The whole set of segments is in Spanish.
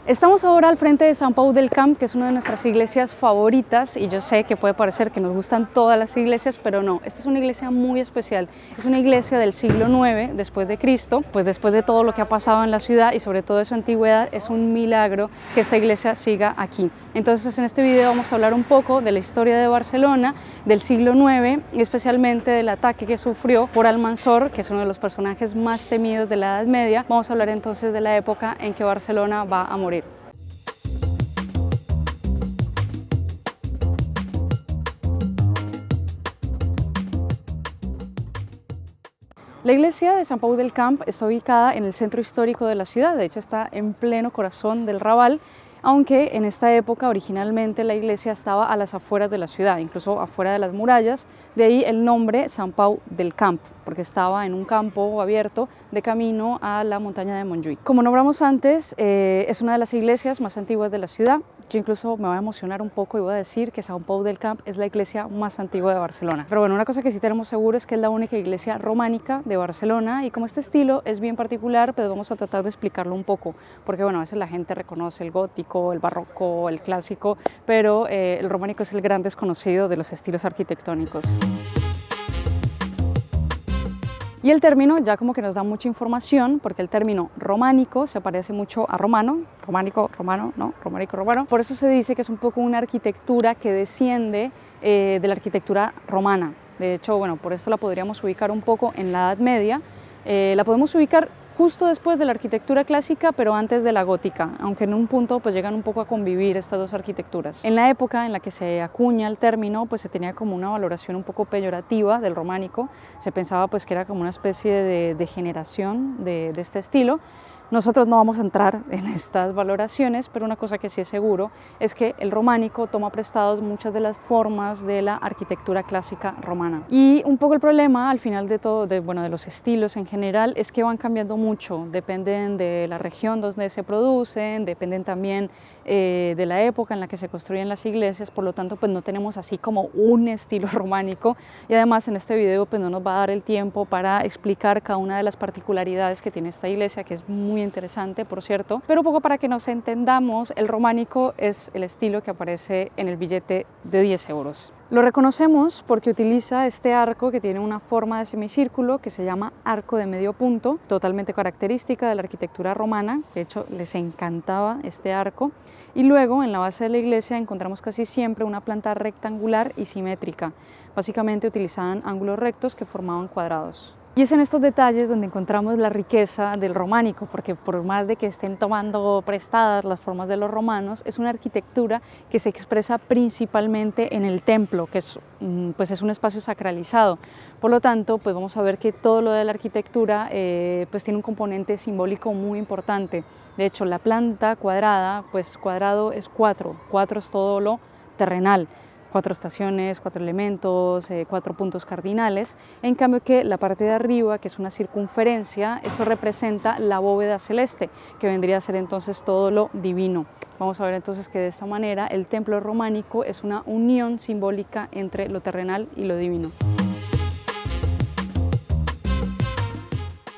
Estamos ahora al frente de Sant Pau del Camp, que es una de nuestras iglesias favoritas, y yo sé que puede parecer que nos gustan todas las iglesias, pero no, esta es una iglesia muy especial. Es una iglesia del siglo IX después de Cristo, pues después de todo lo que ha pasado en la ciudad y sobre todo de su antigüedad, es un milagro que esta iglesia siga aquí. Entonces en este video vamos a hablar un poco de la historia de Barcelona del siglo IX y especialmente del ataque que sufrió por Almansor, que es uno de los personajes más temidos de la Edad Media. Vamos a hablar entonces de la época en que Barcelona va a morir. La iglesia de Sant Pau del Camp está ubicada en el centro histórico de la ciudad, de hecho está en pleno corazón del Raval, aunque en esta época originalmente la iglesia estaba a las afueras de la ciudad, incluso afuera de las murallas, de ahí el nombre Sant Pau del Camp, porque estaba en un campo abierto de camino a la montaña de Montjuïc. Como nombramos antes, es una de las iglesias más antiguas de la ciudad. Yo incluso me voy a emocionar un poco y voy a decir que Sant Pau del Camp es la iglesia más antigua de Barcelona. Pero bueno, una cosa que sí tenemos seguro es que es la única iglesia románica de Barcelona y como este estilo es bien particular, pues vamos a tratar de explicarlo un poco, porque bueno, a veces la gente reconoce el gótico, el barroco, el clásico, pero el románico es el gran desconocido de los estilos arquitectónicos. Y el término ya como que nos da mucha información, porque el término románico se parece mucho a romano, románico, romano, no, románico, romano. Por eso se dice que es un poco una arquitectura que desciende de la arquitectura romana. De hecho, bueno, por eso la podríamos ubicar un poco en la Edad Media. La podemos ubicar justo después de la arquitectura clásica, pero antes de la gótica, aunque en un punto pues llegan un poco a convivir estas dos arquitecturas. En la época en la que se acuña el término, pues se tenía como una valoración un poco peyorativa del románico, se pensaba pues que era como una especie de degeneración de este estilo. Nosotros no vamos a entrar en estas valoraciones, pero una cosa que sí es seguro es que el románico toma prestados muchas de las formas de la arquitectura clásica romana. Y un poco el problema al final de todo, de los estilos en general, es que van cambiando mucho, dependen de la región donde se producen, dependen también de la época en la que se construyen las iglesias, por lo tanto pues no tenemos así como un estilo románico y además en este video pues no nos va a dar el tiempo para explicar cada una de las particularidades que tiene esta iglesia, que es muy interesante por cierto, pero un poco para que nos entendamos, el románico es el estilo que aparece en el billete de 10 euros. Lo reconocemos porque utiliza este arco que tiene una forma de semicírculo que se llama arco de medio punto, totalmente característica de la arquitectura romana, de hecho les encantaba este arco. Y luego en la base de la iglesia encontramos casi siempre una planta rectangular y simétrica. Básicamente utilizaban ángulos rectos que formaban cuadrados. Y es en estos detalles donde encontramos la riqueza del románico, porque por más de que estén tomando prestadas las formas de los romanos, es una arquitectura que se expresa principalmente en el templo, que es un espacio sacralizado. Por lo tanto, pues vamos a ver que todo lo de la arquitectura pues tiene un componente simbólico muy importante. De hecho, la planta cuadrada, pues cuadrado es 4 es todo lo terrenal. 4 estaciones, 4 elementos, 4 puntos cardinales, en cambio que la parte de arriba, que es una circunferencia, esto representa la bóveda celeste, que vendría a ser entonces todo lo divino. Vamos a ver entonces que de esta manera el templo románico es una unión simbólica entre lo terrenal y lo divino.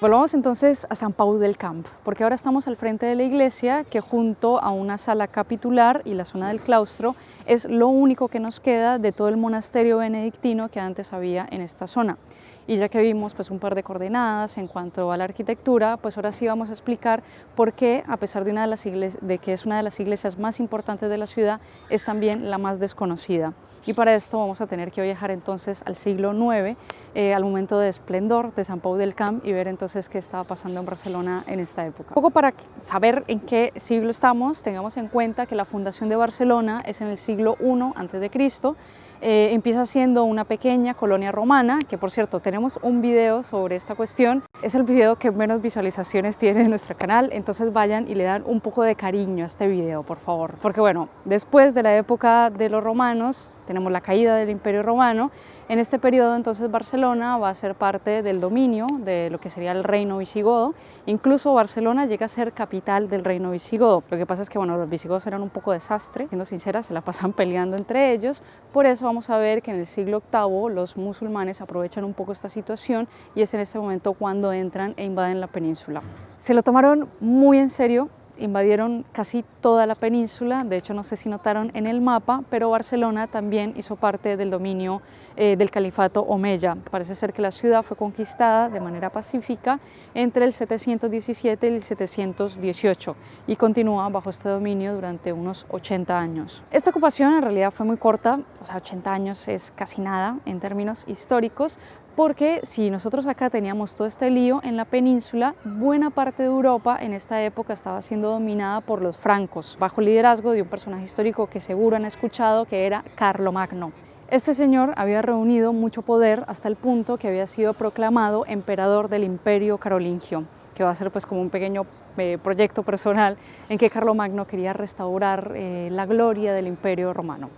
Volvamos entonces a Sant Pau del Camp, porque ahora estamos al frente de la iglesia que junto a una sala capitular y la zona del claustro es lo único que nos queda de todo el monasterio benedictino que antes había en esta zona. Y ya que vimos pues un par de coordenadas en cuanto a la arquitectura, pues ahora sí vamos a explicar por qué, a pesar de que es una de las iglesias más importantes de la ciudad, es también la más desconocida. Y para esto vamos a tener que viajar entonces al siglo IX, al momento de esplendor de Sant Pau del Camp y ver entonces qué estaba pasando en Barcelona en esta época. Un poco para saber en qué siglo estamos, tengamos en cuenta que la fundación de Barcelona es en el siglo I a.C., empieza siendo una pequeña colonia romana, que por cierto tenemos un video sobre esta cuestión, es el video que menos visualizaciones tiene en nuestro canal, entonces vayan y le dan un poco de cariño a este video, por favor, porque bueno, después de la época de los romanos, tenemos la caída del Imperio Romano. En este periodo entonces Barcelona va a ser parte del dominio de lo que sería el reino visigodo. Incluso Barcelona llega a ser capital del reino visigodo. Lo que pasa es que los visigodos eran un poco desastre, siendo sincera, se la pasan peleando entre ellos. Por eso vamos a ver que en el siglo VIII los musulmanes aprovechan un poco esta situación y es en este momento cuando entran e invaden la península. Se lo tomaron muy en serio invadieron casi toda la península. De hecho, no sé si notaron en el mapa, pero Barcelona también hizo parte del dominio del califato omeya. Parece ser que la ciudad fue conquistada de manera pacífica entre el 717 y el 718 y continúa bajo este dominio durante unos 80 años. Esta ocupación en realidad fue muy corta, o sea, 80 años es casi nada en términos históricos, porque si nosotros acá teníamos todo este lío en la península, buena parte de Europa en esta época estaba siendo dominada por los francos, bajo el liderazgo de un personaje histórico que seguro han escuchado, que era Carlomagno. Este señor había reunido mucho poder hasta el punto que había sido proclamado emperador del Imperio Carolingio, que va a ser pues como un pequeño proyecto personal en que Carlomagno quería restaurar la gloria del Imperio Romano.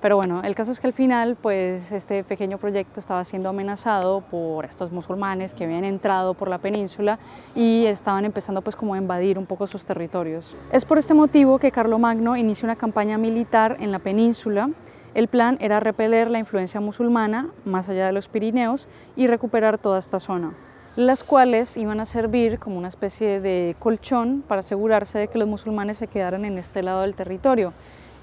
Pero bueno, el caso es que al final, pues este pequeño proyecto estaba siendo amenazado por estos musulmanes que habían entrado por la península y estaban empezando pues como a invadir un poco sus territorios. Es por este motivo que Carlomagno inició una campaña militar en la península. El plan era repeler la influencia musulmana más allá de los Pirineos y recuperar toda esta zona, las cuales iban a servir como una especie de colchón para asegurarse de que los musulmanes se quedaran en este lado del territorio.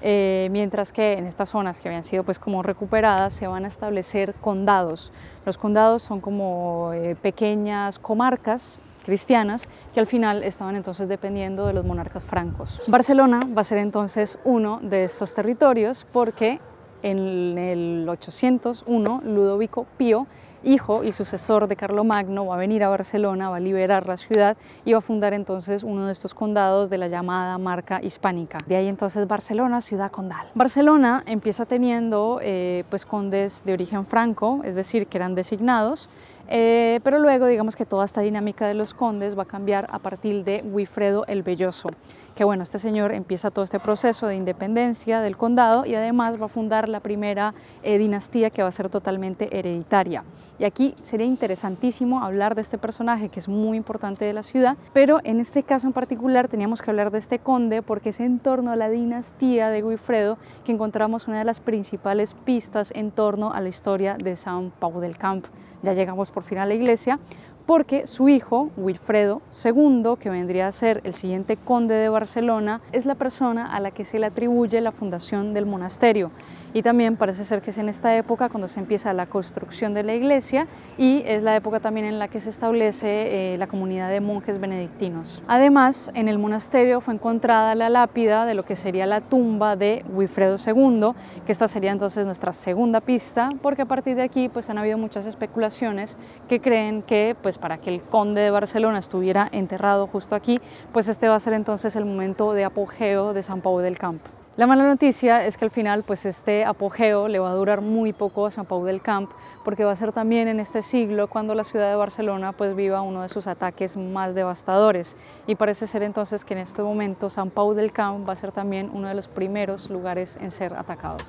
Mientras que en estas zonas que habían sido pues como recuperadas se van a establecer condados. Los condados son como pequeñas comarcas cristianas que al final estaban entonces dependiendo de los monarcas francos. Barcelona va a ser entonces uno de estos territorios porque en el 801 Ludovico Pío, hijo y sucesor de Carlomagno, va a venir a Barcelona, va a liberar la ciudad y va a fundar entonces uno de estos condados de la llamada Marca Hispánica. De ahí entonces Barcelona, ciudad condal. Barcelona empieza teniendo pues condes de origen franco, es decir, que eran designados, pero luego digamos que toda esta dinámica de los condes va a cambiar a partir de Wifredo el Velloso, que bueno, este señor empieza todo este proceso de independencia del condado y además va a fundar la primera dinastía que va a ser totalmente hereditaria. Y aquí sería interesantísimo hablar de este personaje que es muy importante de la ciudad, pero en este caso en particular teníamos que hablar de este conde porque es en torno a la dinastía de Wifredo que encontramos una de las principales pistas en torno a la historia de Sant Pau del Camp. Ya llegamos por fin a la iglesia, porque su hijo, Wilfredo II, que vendría a ser el siguiente conde de Barcelona, es la persona a la que se le atribuye la fundación del monasterio. Y también parece ser que es en esta época cuando se empieza la construcción de la iglesia y es la época también en la que se establece la comunidad de monjes benedictinos. Además, en el monasterio fue encontrada la lápida de lo que sería la tumba de Wilfredo II, que esta sería entonces nuestra segunda pista, porque a partir de aquí pues han habido muchas especulaciones que creen que pues para que el conde de Barcelona estuviera enterrado justo aquí, pues este va a ser entonces el momento de apogeo de Sant Pau del Camp. La mala noticia es que al final pues este apogeo le va a durar muy poco a Sant Pau del Camp porque va a ser también en este siglo cuando la ciudad de Barcelona pues viva uno de sus ataques más devastadores y parece ser entonces que en este momento Sant Pau del Camp va a ser también uno de los primeros lugares en ser atacados.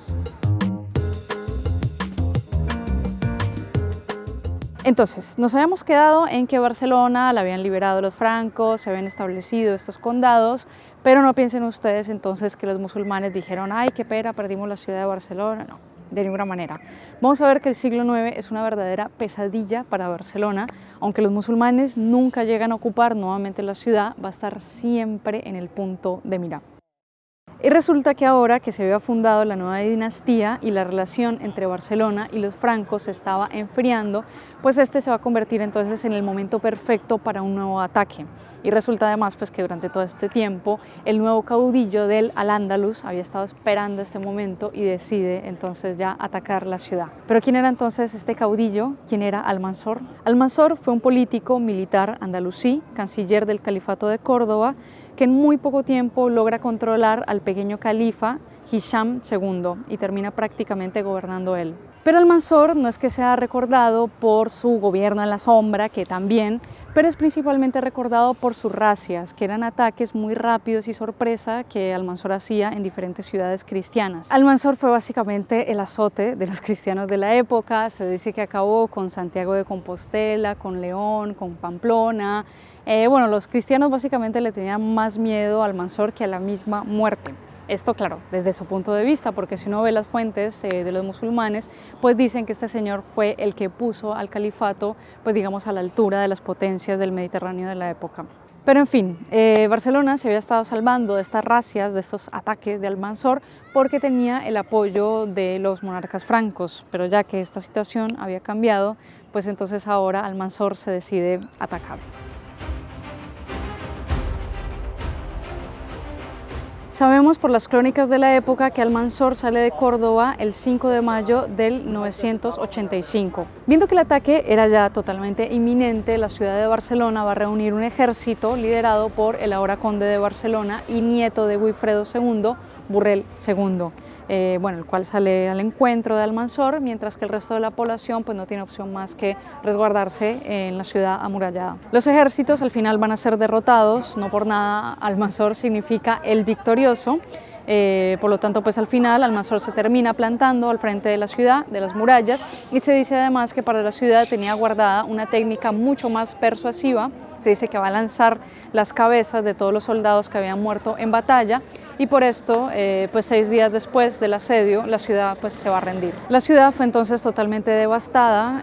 Entonces, nos habíamos quedado en que Barcelona la habían liberado los francos, se habían establecido estos condados, pero no piensen ustedes entonces que los musulmanes dijeron ¡ay, qué pena, perdimos la ciudad de Barcelona! No, de ninguna manera. Vamos a ver que el siglo IX es una verdadera pesadilla para Barcelona, aunque los musulmanes nunca llegan a ocupar nuevamente la ciudad, va a estar siempre en el punto de mira. Y resulta que ahora que se había fundado la nueva dinastía y la relación entre Barcelona y los francos se estaba enfriando, pues este se va a convertir entonces en el momento perfecto para un nuevo ataque. Y resulta además pues que durante todo este tiempo el nuevo caudillo del Al-Ándalus había estado esperando este momento y decide entonces ya atacar la ciudad. Pero ¿quién era entonces este caudillo? ¿Quién era Almanzor? Almanzor fue un político militar andalusí, canciller del Califato de Córdoba, que en muy poco tiempo logra controlar al pequeño califa Hisham II y termina prácticamente gobernando él. Pero Almanzor no es que sea recordado por su gobierno en la sombra, que también, pero es principalmente recordado por sus razias, que eran ataques muy rápidos y sorpresa que Almanzor hacía en diferentes ciudades cristianas. Almanzor fue básicamente el azote de los cristianos de la época, se dice que acabó con Santiago de Compostela, con León, con Pamplona. Bueno, los cristianos básicamente le tenían más miedo a Almanzor que a la misma muerte. Esto, claro, desde su punto de vista, porque si uno ve las fuentes de los musulmanes, pues dicen que este señor fue el que puso al califato, pues digamos, a la altura de las potencias del Mediterráneo de la época. Pero en fin, Barcelona se había estado salvando de estas razias, de estos ataques de Almanzor, porque tenía el apoyo de los monarcas francos, pero ya que esta situación había cambiado, pues entonces ahora Almanzor se decide atacar. Sabemos por las crónicas de la época que Almanzor sale de Córdoba el 5 de mayo del 985. Viendo que el ataque era ya totalmente inminente, la ciudad de Barcelona va a reunir un ejército liderado por el ahora conde de Barcelona y nieto de Wifredo II, Burrell II. El cual sale al encuentro de Almanzor, mientras que el resto de la población pues no tiene opción más que resguardarse en la ciudad amurallada. Los ejércitos al final van a ser derrotados, no por nada Almanzor significa el victorioso, por lo tanto pues al final Almanzor se termina plantando al frente de la ciudad, de las murallas, y se dice además que para la ciudad tenía guardada una técnica mucho más persuasiva. Se dice que va a lanzar las cabezas de todos los soldados que habían muerto en batalla, y por esto, pues 6 días después del asedio, la ciudad pues se va a rendir. La ciudad fue entonces totalmente devastada,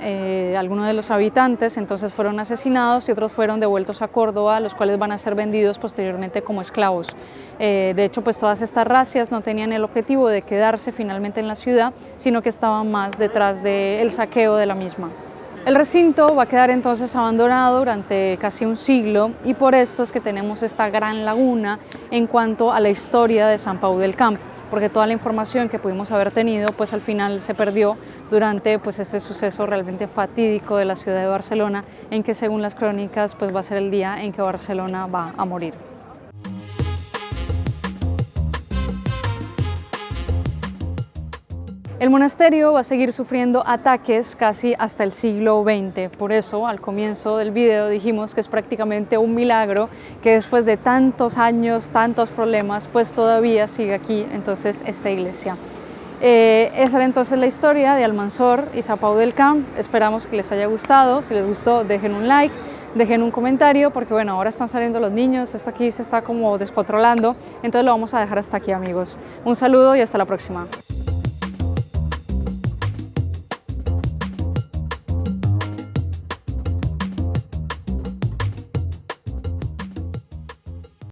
algunos de los habitantes entonces fueron asesinados y otros fueron devueltos a Córdoba, los cuales van a ser vendidos posteriormente como esclavos. De hecho, pues todas estas razias no tenían el objetivo de quedarse finalmente en la ciudad, sino que estaban más detrás del saqueo de la misma. El recinto va a quedar entonces abandonado durante casi un siglo, y por esto es que tenemos esta gran laguna en cuanto a la historia de Sant Pau del Camp, porque toda la información que pudimos haber tenido pues al final se perdió durante pues este suceso realmente fatídico de la ciudad de Barcelona, en que según las crónicas pues va a ser el día en que Barcelona va a morir. El monasterio va a seguir sufriendo ataques casi hasta el siglo XX, por eso al comienzo del video dijimos que es prácticamente un milagro que después de tantos años, tantos problemas, pues todavía sigue aquí entonces esta iglesia. Esa era entonces la historia de Almanzor y Sant Pau del Camp. Esperamos que les haya gustado. Si les gustó, dejen un like, dejen un comentario, porque bueno, ahora están saliendo los niños, esto aquí se está como descontrolando, entonces lo vamos a dejar hasta aquí, amigos. Un saludo y hasta la próxima.